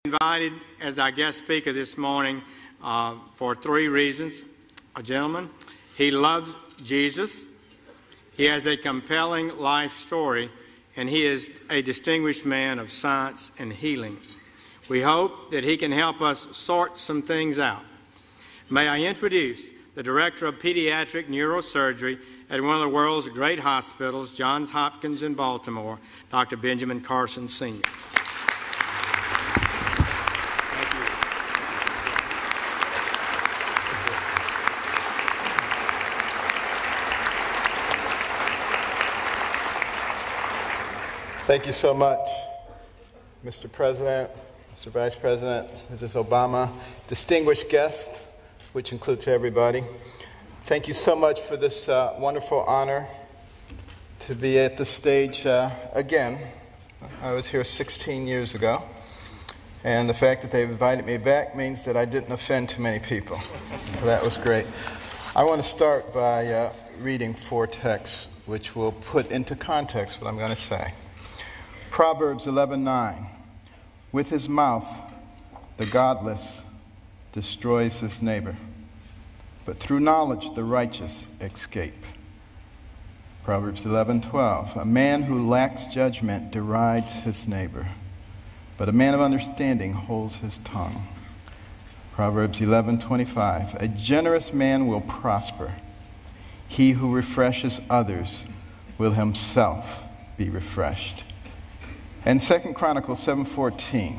Invited as our guest speaker this morning for three reasons. A gentleman, he loves Jesus, he has a compelling life story, and he is a distinguished man of science and healing. We hope that he can help us sort some things out. May I introduce the Director of Pediatric Neurosurgery at one of the world's great hospitals, Johns Hopkins in Baltimore, Dr. Benjamin Carson, Sr. Thank you so much, Mr. President, Mr. Vice President, Mrs. Obama, distinguished guests, which includes everybody. Thank you so much for this wonderful honor to be at the stage again. I was here 16 years ago, and the fact that they've invited me back means that I didn't offend too many people. So that was great. I want to start by reading four texts, which will put into context what I'm going to say. Proverbs 11:9. With his mouth, the godless destroys his neighbor, but through knowledge the righteous escape. Proverbs 11:12. A man who lacks judgment derides his neighbor, but a man of understanding holds his tongue. Proverbs 11:25. A generous man will prosper. He who refreshes others will himself be refreshed. And 2 Chronicles 7:14,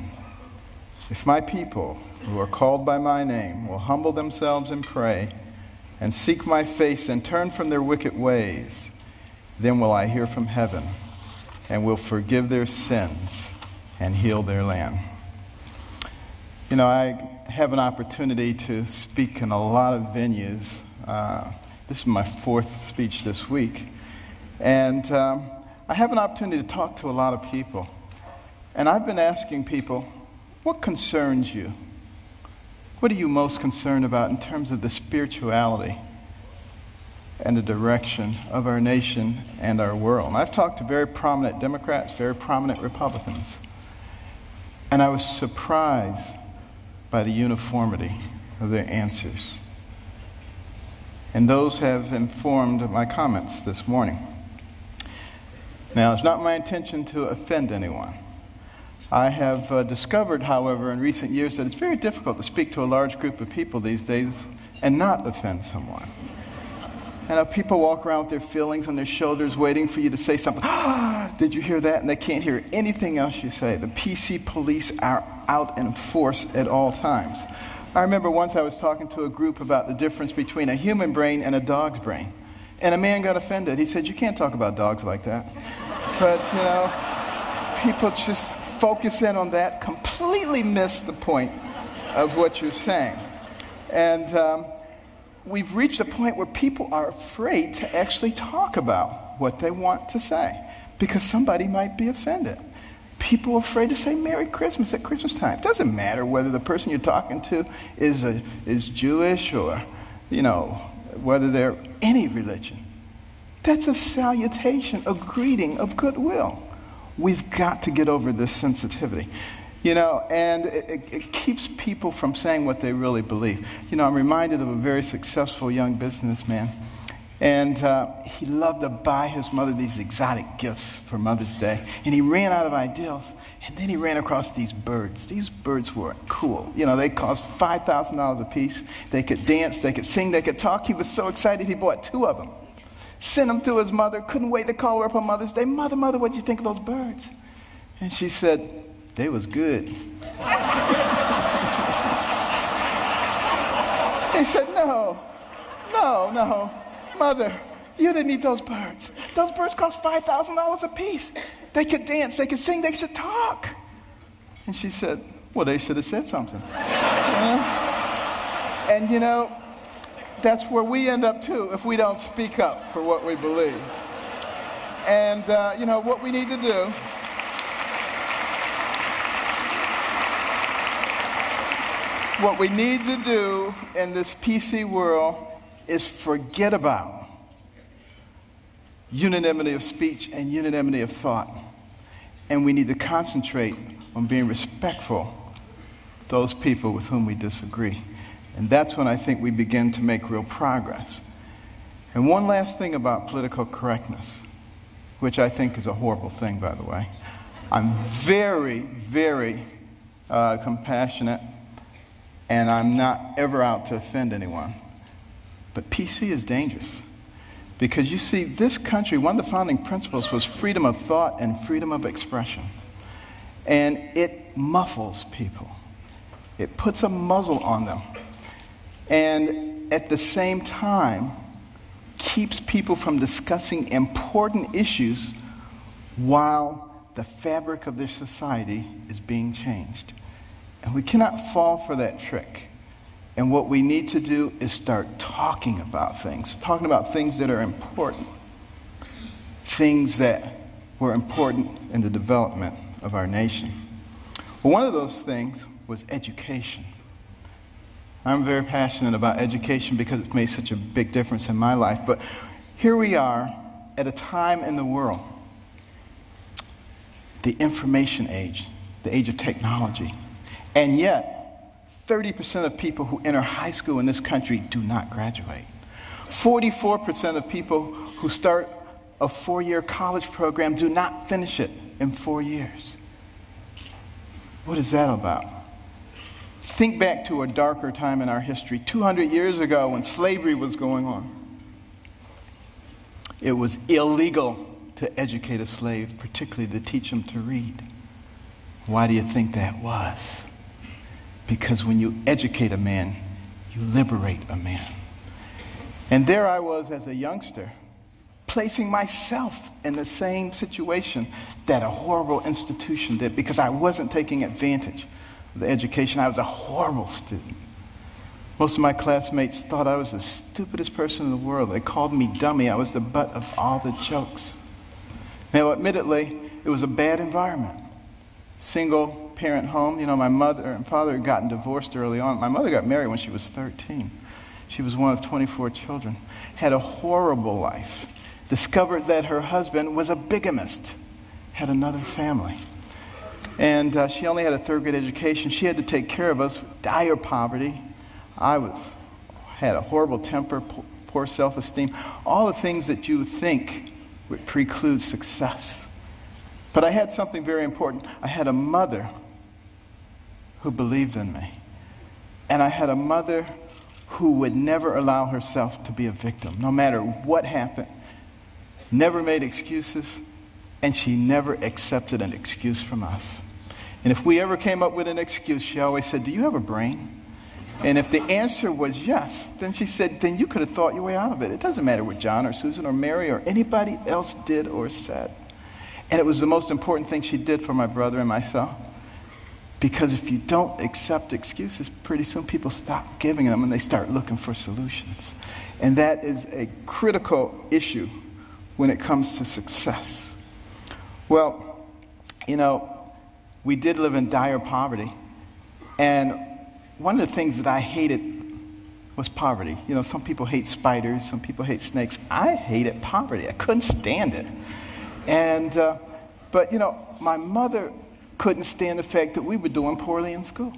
if my people who are called by my name will humble themselves and pray and seek my face and turn from their wicked ways, then will I hear from heaven and will forgive their sins and heal their land. You know, I have an opportunity to speak in a lot of venues. This is my fourth speech this week. And I have an opportunity to talk to a lot of people. And I've been asking people, what concerns you? What are you most concerned about in terms of the spirituality and the direction of our nation and our world? And I've talked to very prominent Democrats, very prominent Republicans. And I was surprised by the uniformity of their answers. And those have informed my comments this morning. Now, it's not my intention to offend anyone. I have discovered, however, in recent years that it's very difficult to speak to a large group of people these days and not offend someone. And people walk around with their feelings on their shoulders waiting for you to say something. Did you hear that? And they can't hear anything else you say. The PC police are out in force at all times. I remember once I was talking to a group about the difference between a human brain and a dog's brain. And a man got offended. He said, you can't talk about dogs like that. But, you know, people just focus in on that, completely miss the point of what you're saying. And we've reached a point where people are afraid to actually talk about what they want to say because somebody might be offended. People are afraid to say Merry Christmas at Christmas time. It doesn't matter whether the person you're talking to is Jewish or, you know, whether they're any religion. That's a salutation, a greeting of goodwill. We've got to get over this sensitivity, you know, and it keeps people from saying what they really believe. You know, I'm reminded of a very successful young businessman, and he loved to buy his mother these exotic gifts for Mother's Day, and he ran out of ideas, and then he ran across these birds. These birds were cool. You know, they cost $5,000 a piece. They could dance, they could sing, they could talk. He was so excited he bought two of them. Sent them to his mother, couldn't wait to call her up on Mother's Day. Mother, what'd you think of those birds? And she said, they was good. He said, no, Mother, you didn't eat those birds. Those birds cost $5,000 a piece. They could dance, they could sing, they should talk. And she said, well, they should have said something. And you know, that's where we end up too if we don't speak up for what we believe. And you know what we need to do. What we need to do in this PC world is forget about unanimity of speech and unanimity of thought. And we need to concentrate on being respectful those people with whom we disagree. And that's when I think we begin to make real progress. And one last thing about political correctness, which I think is a horrible thing, by the way. I'm very, very compassionate, and I'm not ever out to offend anyone. But PC is dangerous. Because you see, this country, one of the founding principles was freedom of thought and freedom of expression. And it muffles people. It puts a muzzle on them. And at the same time, keeps people from discussing important issues while the fabric of their society is being changed. And we cannot fall for that trick. And what we need to do is start talking about things that are important, things that were important in the development of our nation. Well, one of those things was education. I'm very passionate about education because it's made such a big difference in my life. But here we are at a time in the world, the information age, the age of technology. And yet, 30% of people who enter high school in this country do not graduate. 44% of people who start a 4-year college program do not finish it in 4 years. What is that about? Think back to a darker time in our history, 200 years ago when slavery was going on. It was illegal to educate a slave, particularly to teach him to read. Why do you think that was? Because when you educate a man, you liberate a man. And there I was as a youngster, placing myself in the same situation that a horrible institution did, because I wasn't taking advantage of the education. I was a horrible student. Most of my classmates thought I was the stupidest person in the world. They called me dummy. I was the butt of all the jokes. Now, admittedly, it was a bad environment. Single parent home. You know, my mother and father had gotten divorced early on. My mother got married when she was 13. She was one of 24 children. Had a horrible life. Discovered that her husband was a bigamist. Had another family. And she only had a 3rd grade education. She had to take care of us. Dire poverty. Had a horrible temper, poor self-esteem. All the things that you think would preclude success. But I had something very important. I had a mother who believed in me. And I had a mother who would never allow herself to be a victim, no matter what happened. Never made excuses, and she never accepted an excuse from us. And if we ever came up with an excuse, she always said, "Do you have a brain?" And if the answer was yes, then she said, then you could have thought your way out of it. It doesn't matter what John or Susan or Mary or anybody else did or said. And it was the most important thing she did for my brother and myself. Because if you don't accept excuses, pretty soon people stop giving them and they start looking for solutions. And that is a critical issue when it comes to success. Well, you know, we did live in dire poverty. And one of the things that I hated was poverty. You know, some people hate spiders, some people hate snakes. I hated poverty. I couldn't stand it. And, but, you know, my mother couldn't stand the fact that we were doing poorly in school.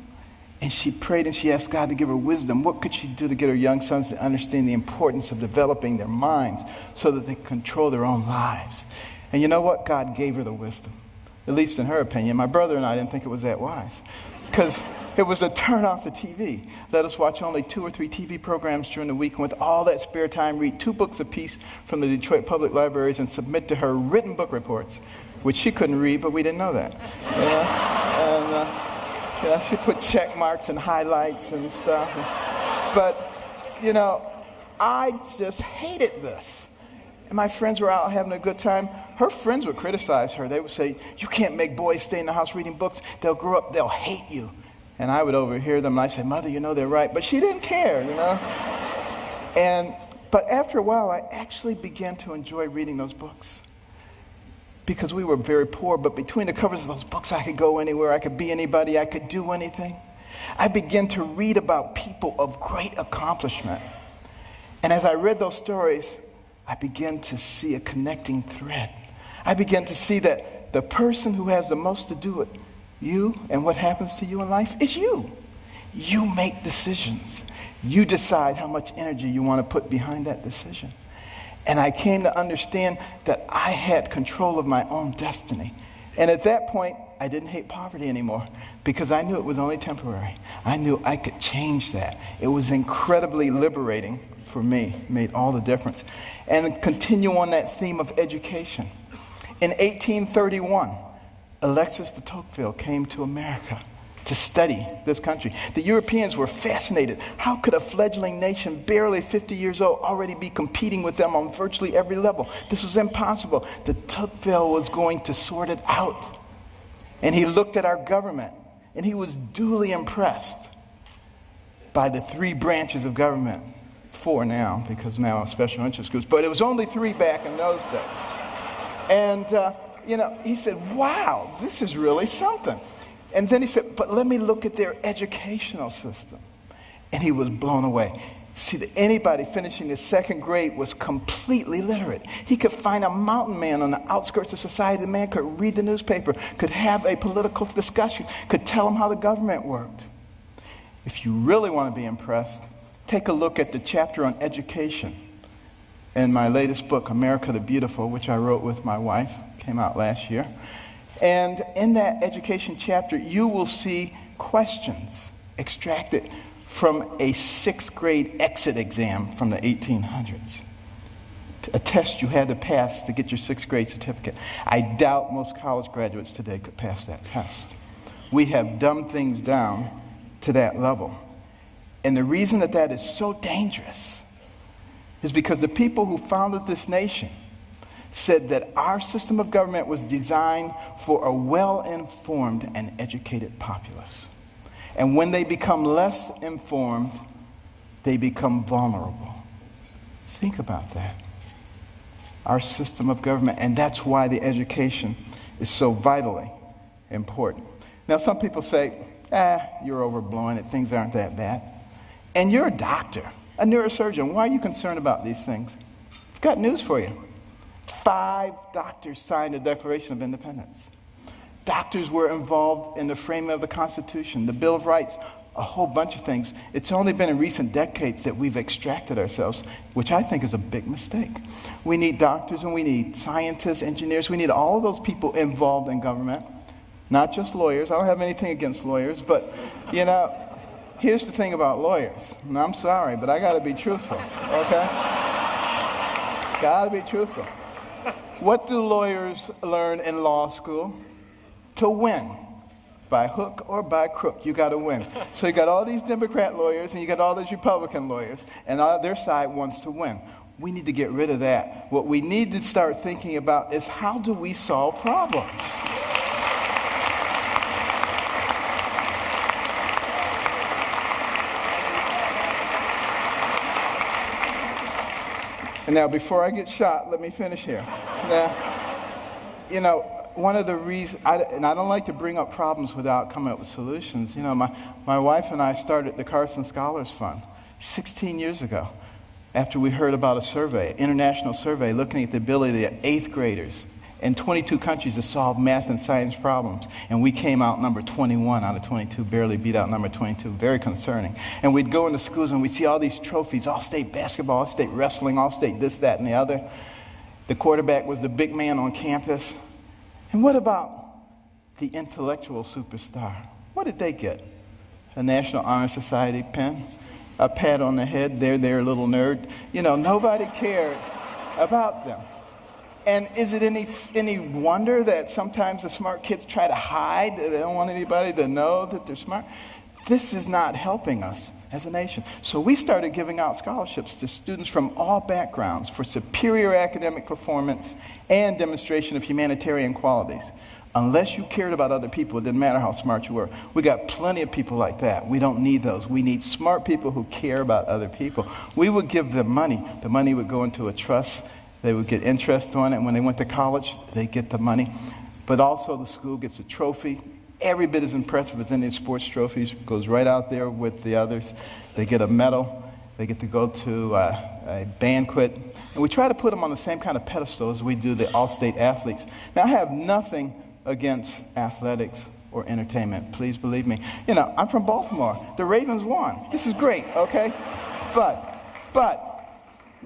And she prayed and she asked God to give her wisdom. What could she do to get her young sons to understand the importance of developing their minds so that they can control their own lives? And you know what? God gave her the wisdom. At least in her opinion. My brother and I didn't think it was that wise. Because it was to turn off the TV. Let us watch only 2 or 3 TV programs during the week, and with all that spare time, read 2 books apiece from the Detroit Public Libraries and submit to her written book reports, which she couldn't read, but we didn't know that. And she put check marks and highlights and stuff. But, you know, I just hated this. And my friends were out having a good time. Her friends would criticize her. They would say, "You can't make boys stay in the house reading books. They'll grow up, they'll hate you." And I would overhear them, and I'd say, "Mother, you know they're right." But she didn't care, you know. But after a while, I actually began to enjoy reading those books. Because we were very poor, but between the covers of those books, I could go anywhere, I could be anybody, I could do anything. I began to read about people of great accomplishment. And as I read those stories, I began to see a connecting thread. I began to see that the person who has the most to do with you and what happens to you in life is you. You make decisions. You decide how much energy you want to put behind that decision. And I came to understand that I had control of my own destiny. And at that point, I didn't hate poverty anymore because I knew it was only temporary. I knew I could change that. It was incredibly liberating for me. It made all the difference. And continue on that theme of education. In 1831, Alexis de Tocqueville came to America to study this country. The Europeans were fascinated. How could a fledgling nation, barely 50 years old, already be competing with them on virtually every level? This was impossible. De Tocqueville was going to sort it out. And he looked at our government, and he was duly impressed by the 3 branches of government. 4 now, because now special interest groups. But it was only 3 back in those days. And, he said, wow, this is really something. And then he said, but let me look at their educational system. And he was blown away. See, that anybody finishing the 2nd grade was completely literate. He could find a mountain man on the outskirts of society. The man could read the newspaper, could have a political discussion, could tell him how the government worked. If you really want to be impressed, take a look at the chapter on education in my latest book, America the Beautiful, which I wrote with my wife. Came out last year. And in that education chapter, you will see questions extracted from a 6th grade exit exam from the 1800s. A test you had to pass to get your 6th grade certificate. I doubt most college graduates today could pass that test. We have dumbed things down to that level. And the reason that is so dangerous is because the people who founded this nation said that our system of government was designed for a well-informed and educated populace. And when they become less informed, they become vulnerable. Think about that. Our system of government, and that's why the education is so vitally important. Now, some people say, you're overblowing it, things aren't that bad. And you're a doctor, a neurosurgeon. Why are you concerned about these things? I've got news for you. 5 doctors signed the Declaration of Independence. Doctors were involved in the framing of the Constitution, the Bill of Rights, a whole bunch of things. It's only been in recent decades that we've extracted ourselves, which I think is a big mistake. We need doctors and we need scientists, engineers. We need all of those people involved in government, not just lawyers. I don't have anything against lawyers, but, here's the thing about lawyers. And I'm sorry, but I got to be truthful, okay? Got to be truthful. What do lawyers learn in law school? To win. By hook or by crook, you got to win. So you got all these Democrat lawyers and you got all these Republican lawyers, and their side wants to win. We need to get rid of that. What we need to start thinking about is how do we solve problems? And now, before I get shot, let me finish here. Now, one of the reasons, and I don't like to bring up problems without coming up with solutions. My wife and I started the Carson Scholars Fund 16 years ago after we heard about a survey, an international survey, looking at the ability of 8th graders in 22 countries to solve math and science problems. And we came out number 21 out of 22, barely beat out number 22. Very concerning. And we'd go into schools and we'd see all these trophies, all-state basketball, all-state wrestling, all-state this, that, and the other. The quarterback was the big man on campus. And what about the intellectual superstar? What did they get? A National Honor Society pin? A pat on the head, there, little nerd. Nobody cared about them. And is it any wonder that sometimes the smart kids try to hide? They don't want anybody to know that they're smart. This is not helping us as a nation. So we started giving out scholarships to students from all backgrounds for superior academic performance and demonstration of humanitarian qualities. Unless you cared about other people, it didn't matter how smart you were. We got plenty of people like that. We don't need those. We need smart people who care about other people. We would give them money. The money would go into a trust. They would get interest on it. And when they went to college, they get the money. But also the school gets a trophy. Every bit as impressive as any sports trophies. Goes right out there with the others. They get a medal. They get to go to a banquet. And we try to put them on the same kind of pedestal as we do the all-state athletes. Now, I have nothing against athletics or entertainment. Please believe me. You know, I'm from Baltimore. The Ravens won. This is great, okay? But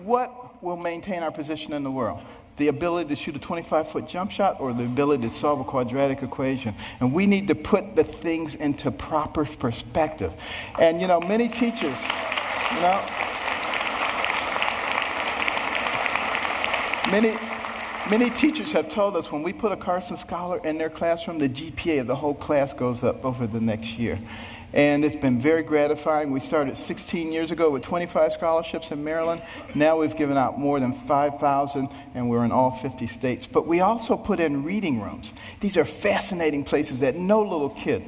what will maintain our position in the world? The ability to shoot a 25-foot jump shot or the ability to solve a quadratic equation? And we need to put the things into proper perspective. And, you know, many teachers, you know, many teachers have told us when we put a Carson scholar in their classroom, the GPA of the whole class goes up over the next year. And it's been very gratifying. We started 16 years ago with 25 scholarships in Maryland. Now we've given out more than 5,000, and we're in all 50 states. But we also put in reading rooms. These are fascinating places that no little kid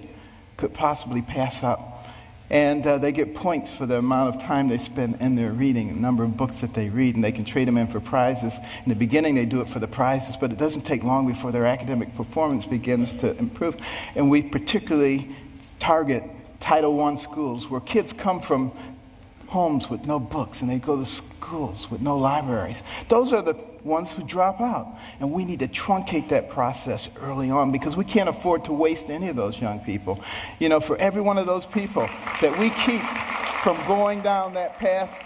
could possibly pass up. And they get points for the amount of time they spend in their reading, the number of books that they read, and they can trade them in for prizes. In the beginning, they do it for the prizes, but it doesn't take long before their academic performance begins to improve. And we particularly target Title I schools where kids come from homes with no books and they go to schools with no libraries. Those are the ones who drop out. And we need to truncate that process early on because we can't afford to waste any of those young people. You know, for every one of those people that we keep from going down that path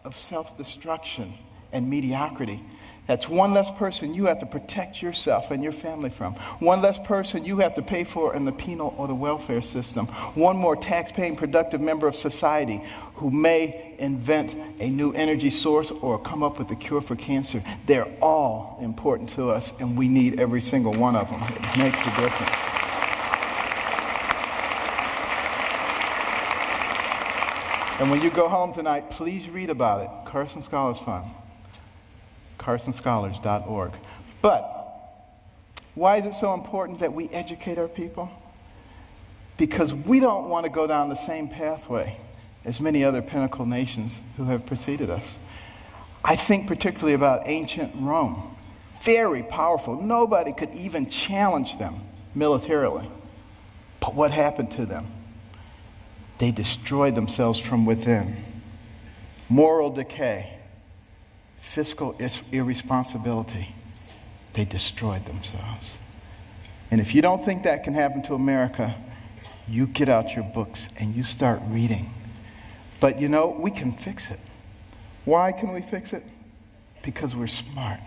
of self-destruction and mediocrity, that's one less person you have to protect yourself and your family from. One less person you have to pay for in the penal or the welfare system. One more tax-paying, productive member of society who may invent a new energy source or come up with a cure for cancer. They're all important to us, and we need every single one of them. It makes a difference. And when you go home tonight, please read about it. Carson Scholars Fund. CarsonScholars.org. But why is it so important that we educate our people? Because we don't want to go down the same pathway as many other pinnacle nations who have preceded us. I think particularly about ancient Rome. Very powerful. Nobody could even challenge them militarily. But what happened to them? They destroyed themselves from within. Moral decay. Fiscal irresponsibility. They destroyed themselves. And if you don't think that can happen to America, you get out your books and you start reading. But you know, we can fix it. Why can we fix it? Because we're smart.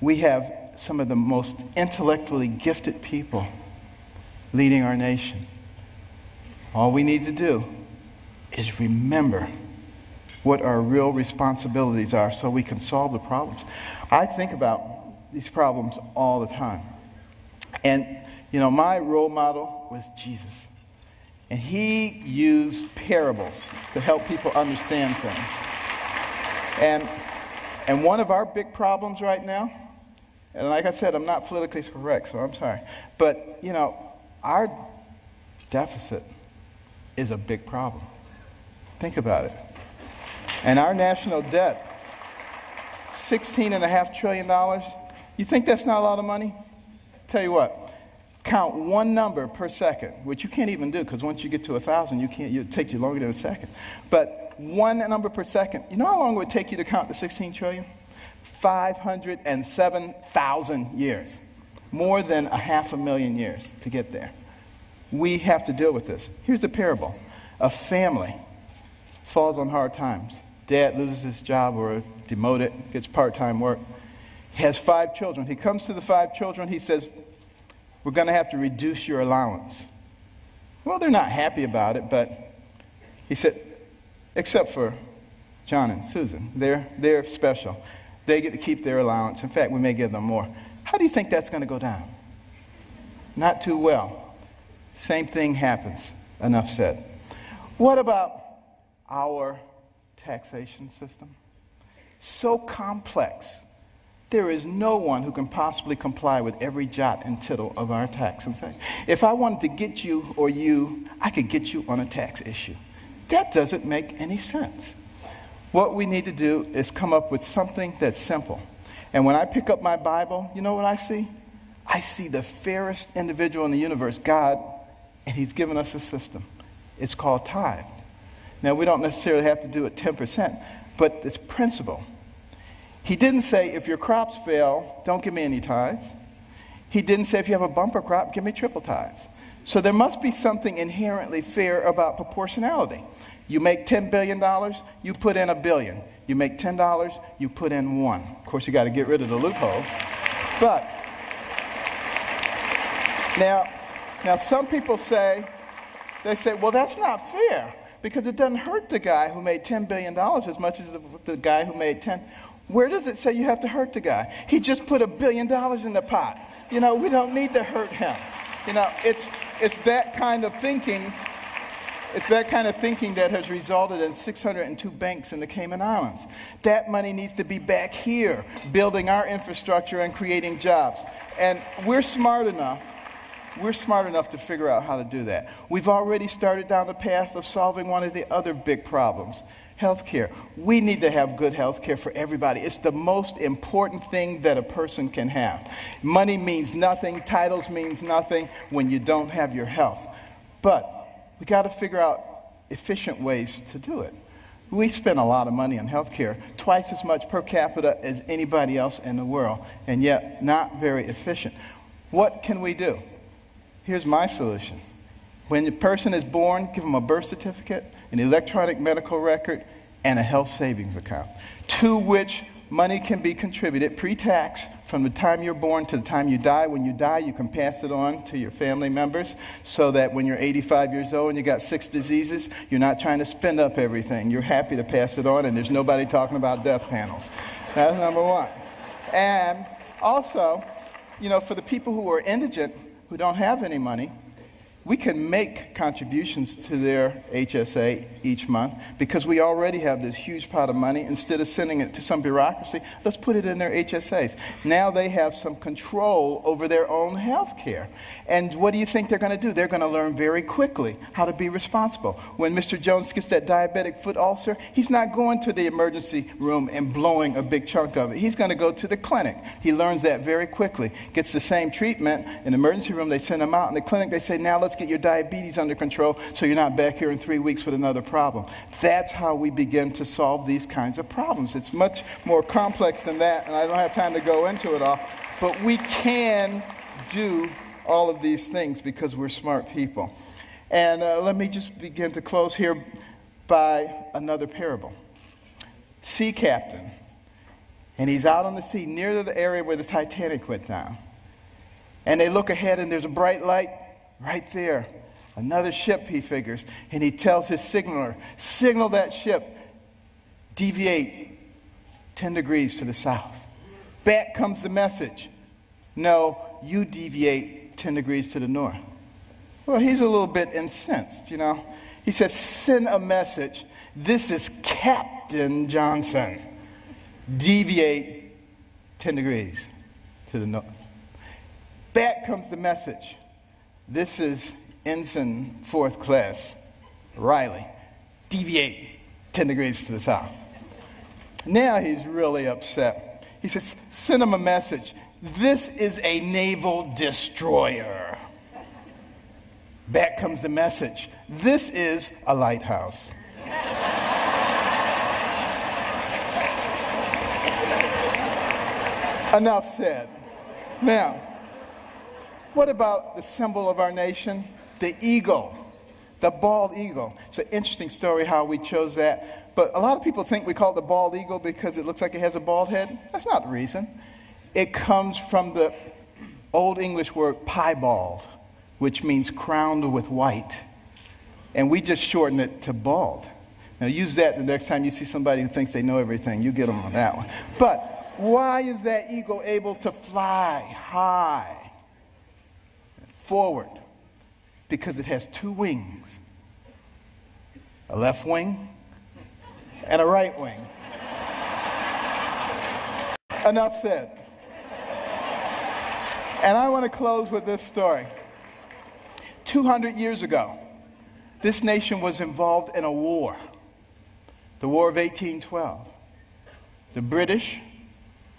We have some of the most intellectually gifted people leading our nation. All we need to do is remember what our real responsibilities are so we can solve the problems. I think about these problems all the time. And, you know, my role model was Jesus. And he used parables to help people understand things. And one of our big problems right now, and like I said, I'm not politically correct, so I'm sorry. But, you know, our deficit is a big problem. Think about it. And our national debt, $16.5 trillion. You think that's not a lot of money? Tell you what, count one number per second, which you can't even do because once you get to 1,000, it'll take you longer than a second. But one number per second. You know how long it would take you to count the 16 trillion? 507,000 years. More than 500,000 years to get there. We have to deal with this. Here's the parable. A family falls on hard times. Dad loses his job or is demoted, gets part-time work. He has 5 children. He comes to the 5 children. He says, we're going to have to reduce your allowance. Well, they're not happy about it, but he said, except for John and Susan. They're special. They get to keep their allowance. In fact, we may give them more. How do you think that's going to go down? Not too well. Same thing happens. Enough said. What about our taxation system? So complex. There is no one who can possibly comply with every jot and tittle of our tax. If I wanted to get you or you, I could get you on a tax issue. That doesn't make any sense. What we need to do is come up with something that's simple. And when I pick up my Bible, you know what I see? I see the fairest individual in the universe, God, and he's given us a system. It's called tithe. Now, we don't necessarily have to do it 10%, but it's principle. He didn't say, if your crops fail, don't give me any tithe. He didn't say if you have a bumper crop, give me triple tithes. So there must be something inherently fair about proportionality. You make $10 billion, you put in $1 billion. You make $10, you put in 1. Of course, you got to get rid of the loopholes. But now some people say, well, that's not fair because it doesn't hurt the guy who made $10 billion as much as the guy who made 10. Where does it say you have to hurt the guy? He just put $1 billion in the pot. We don't need to hurt him. It's that kind of thinking. It's that kind of thinking that has resulted in 602 banks in the Cayman Islands. That money needs to be back here, building our infrastructure and creating jobs. And we're smart enough to figure out how to do that. We've already started down the path of solving one of the other big problems, healthcare. We need to have good healthcare for everybody. It's the most important thing that a person can have. Money means nothing, titles means nothing when you don't have your health. But we got to figure out efficient ways to do it. We spend a lot of money on healthcare, twice as much per capita as anybody else in the world, and yet not very efficient. What can we do? Here's my solution. When the person is born, give them a birth certificate, an electronic medical record, and a health savings account, to which money can be contributed pre-tax from the time you're born to the time you die. When you die, you can pass it on to your family members so that when you're 85 years old and you got 6 diseases, you're not trying to spend up everything. You're happy to pass it on, and there's nobody talking about death panels. That's number one. And also, for the people who are indigent, who don't have any money, we can make contributions to their HSA each month because we already have this huge pot of money. Instead of sending it to some bureaucracy, let's put it in their HSAs. Now they have some control over their own health care. And what do you think they're going to do? They're going to learn very quickly how to be responsible. When Mr. Jones gets that diabetic foot ulcer, he's not going to the emergency room and blowing a big chunk of it. He's going to go to the clinic. He learns that very quickly. Gets the same treatment. In the emergency room, they send him out. In the clinic, they say, now let's get your diabetes under control so you're not back here in 3 weeks with another problem. That's how we begin to solve these kinds of problems. It's much more complex than that, and I don't have time to go into it all. But we can do all of these things because we're smart people. And let me just begin to close here by another parable. Sea captain, and he's out on the sea near the area where the Titanic went down. And they look ahead, and there's a bright light right there. Another ship, he figures. And he tells his signaler, signal that ship, deviate 10 degrees to the south. Back comes the message. No, you deviate 10 degrees to the north. Well, he's a little bit incensed, He says, send a message. This is Captain Johnson. Deviate 10 degrees to the north. Back comes the message. This is Ensign 4th Class Riley. Deviate 10 degrees to the south. Now he's really upset. He says, send him a message. This is a naval destroyer. Back comes the message. This is a lighthouse. Enough said. Now, what about the symbol of our nation? The eagle. The bald eagle. It's an interesting story how we chose that. But a lot of people think we call it the bald eagle because it looks like it has a bald head. That's not the reason. It comes from the Old English word piebald, which means crowned with white. And we just shorten it to bald. Now use that the next time you see somebody who thinks they know everything. You get them on that one. But why is that eagle able to fly high? Forward, because it has 2 wings, a left wing and a right wing. Enough said. And I want to close with this story. 200 years ago, this nation was involved in a war, the War of 1812. The British,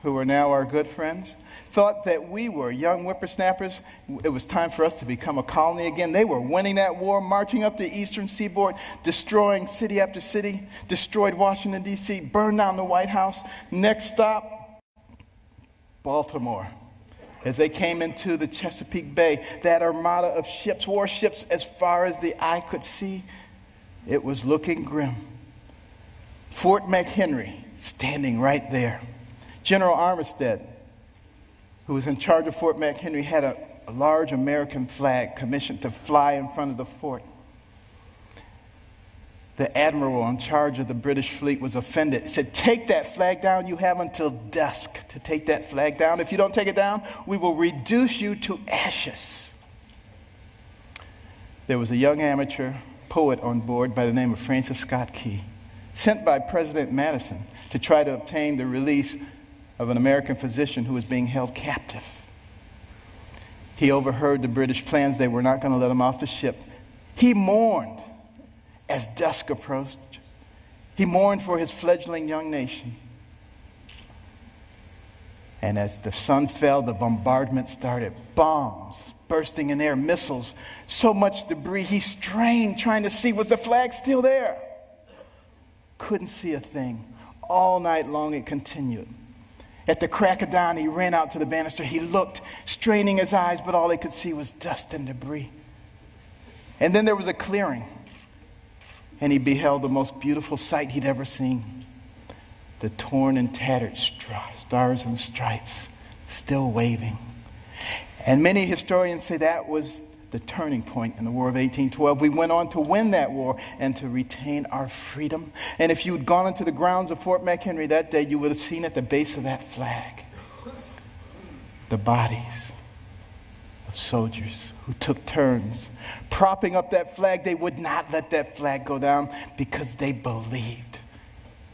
who are now our good friends, thought that we were young whippersnappers. It was time for us to become a colony again. They were winning that war, marching up the eastern seaboard, destroying city after city, destroyed Washington, D.C., burned down the White House. Next stop, Baltimore. As they came into the Chesapeake Bay, that armada of ships, warships, as far as the eye could see, it was looking grim. Fort McHenry standing right there. General Armistead, who was in charge of Fort McHenry, had a large American flag commissioned to fly in front of the fort. The admiral in charge of the British fleet was offended. He said, "Take that flag down. You have until dusk to take that flag down. If you don't take it down, we will reduce you to ashes." There was a young amateur poet on board by the name of Francis Scott Key, sent by President Madison to try to obtain the release of an American physician who was being held captive. He overheard the British plans. They were not going to let him off the ship. He mourned as dusk approached. He mourned for his fledgling young nation. And as the sun fell, the bombardment started. Bombs bursting in air, missiles, so much debris. He strained trying to see, was the flag still there? Couldn't see a thing. All night long it continued. At the crack of dawn, he ran out to the banister. He looked, straining his eyes, but all he could see was dust and debris. And then there was a clearing, and he beheld the most beautiful sight he'd ever seen. The torn and tattered stars and stripes still waving. And many historians say that was the turning point in the War of 1812. We went on to win that war and to retain our freedom. And if you'd gone into the grounds of Fort McHenry that day, you would have seen at the base of that flag the bodies of soldiers who took turns propping up that flag. They would not let that flag go down because they believed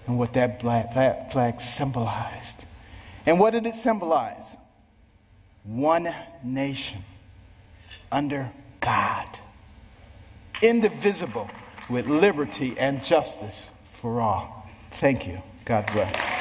in what that flag symbolized. And what did it symbolize? One nation under God, indivisible, with liberty and justice for all. Thank you. God bless.